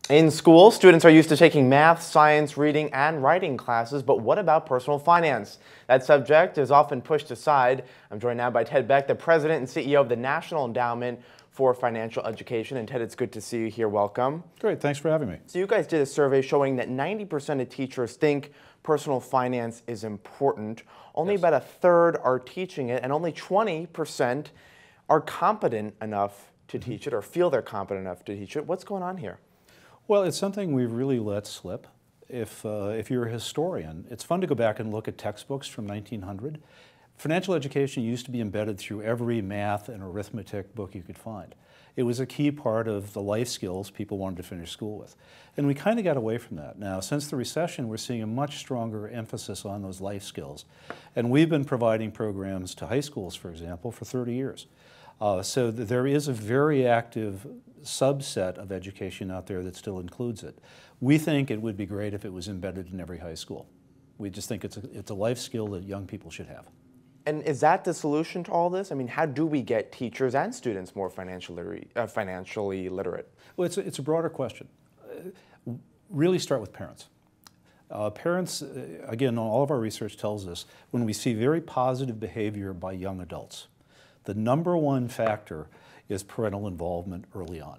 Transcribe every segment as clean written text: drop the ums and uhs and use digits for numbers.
In school, students are used to taking math, science, reading, and writing classes, but what about personal finance? That subject is often pushed aside. I'm joined now by Ted Beck, the president and CEO of the National Endowment for Financial Education. And Ted, it's good to see you here. Welcome. Great, thanks for having me. So you guys did a survey showing that 90% of teachers think personal finance is important. Only about a third are teaching it, and only 20% are competent enough to teach it or feel they're competent enough to teach it. What's going on here? Well, it's something we've really let slip. If you're a historian, it's fun to go back and look at textbooks from 1900. Financial education used to be embedded through every math and arithmetic book you could find. It was a key part of the life skills people wanted to finish school with. And we kind of got away from that. Now, since the recession, we're seeing a much stronger emphasis on those life skills. And we've been providing programs to high schools, for example, for 30 years. So there is a very active subset of education out there that still includes it. We think it would be great if it was embedded in every high school. We just think it's a life skill that young people should have. And is that the solution to all this? I mean, how do we get teachers and students more financially literate? Well, it's a broader question. Really start with parents. Parents, again, all of our research tells us when we see very positive behavior by young adults, the number one factor is parental involvement early on.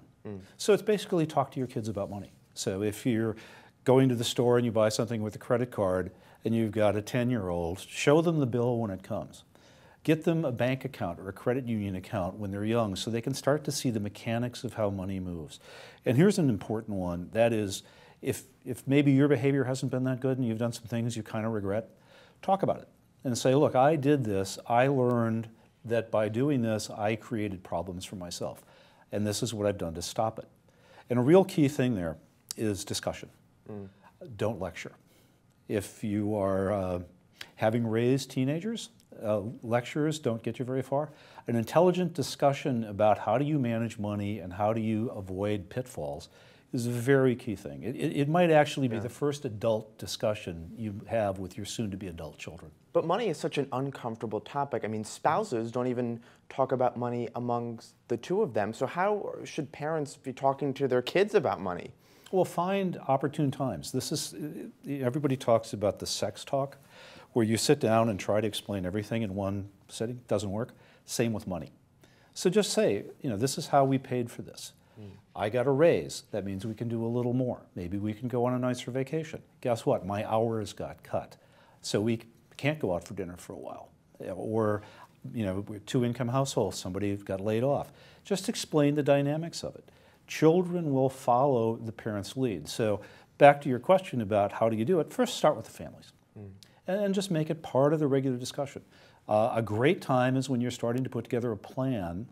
So it's basically talk to your kids about money. So if you're going to the store and you buy something with a credit card and you've got a 10-year-old, show them the bill when it comes. Get them a bank account or a credit union account when they're young so they can start to see the mechanics of how money moves. And here's an important one. That is, if maybe your behavior hasn't been that good and you've done some things you kind of regret, talk about it and say, look, I did this, I learned that by doing this, I created problems for myself. And this is what I've done to stop it. And a real key thing there is discussion. Don't lecture. If you are having raised teenagers, lectures don't get you very far. An intelligent discussion about how do you manage money and how do you avoid pitfalls is a very key thing. It might actually be the first adult discussion you have with your soon-to-be adult children. But money is such an uncomfortable topic. I mean, spouses don't even talk about money amongst the two of them. So how should parents be talking to their kids about money? Well, find opportune times. Everybody talks about the sex talk, where you sit down and try to explain everything in one sitting. Doesn't work. Same with money. So just say, this is how we paid for this. I got a raise. That means we can do a little more. Maybe we can go on a nicer vacation. Guess what? My hours got cut. So we can't go out for dinner for a while. Or, we're two-income households. Somebody got laid off. Just explain the dynamics of it. Children will follow the parents' lead. So back to your question about how do you do it, first start with the families. And just make it part of the regular discussion. A great time is when you're starting to put together a plan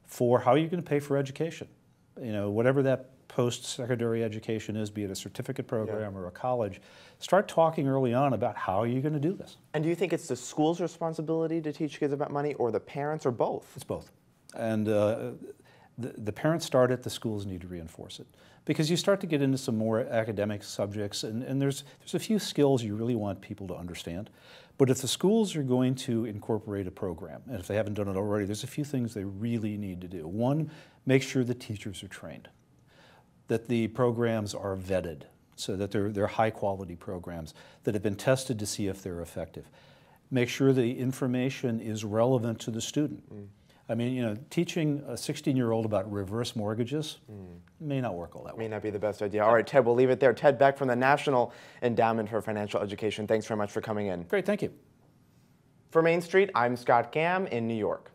for how you're going to pay for education. Whatever that post-secondary education is, be it a certificate program or a college, start talking early on about how you're going to do this. And do you think it's the school's responsibility to teach kids about money, or the parents, or both? It's both. And the parents start it, the schools need to reinforce it. Because you start to get into some more academic subjects, and there's a few skills you really want people to understand. But if the schools are going to incorporate a program, and if they haven't done it already, there's a few things they really need to do. One, make sure the teachers are trained, that the programs are vetted, so that they're high-quality programs that have been tested to see if they're effective. Make sure the information is relevant to the student. I mean, teaching a 16-year-old about reverse mortgages may not work all that well. May not be the best idea. All right, Ted, we'll leave it there. Ted Beck from the National Endowment for Financial Education. Thanks very much for coming in. Great, thank you. For Main Street, I'm Scott Gamm in New York.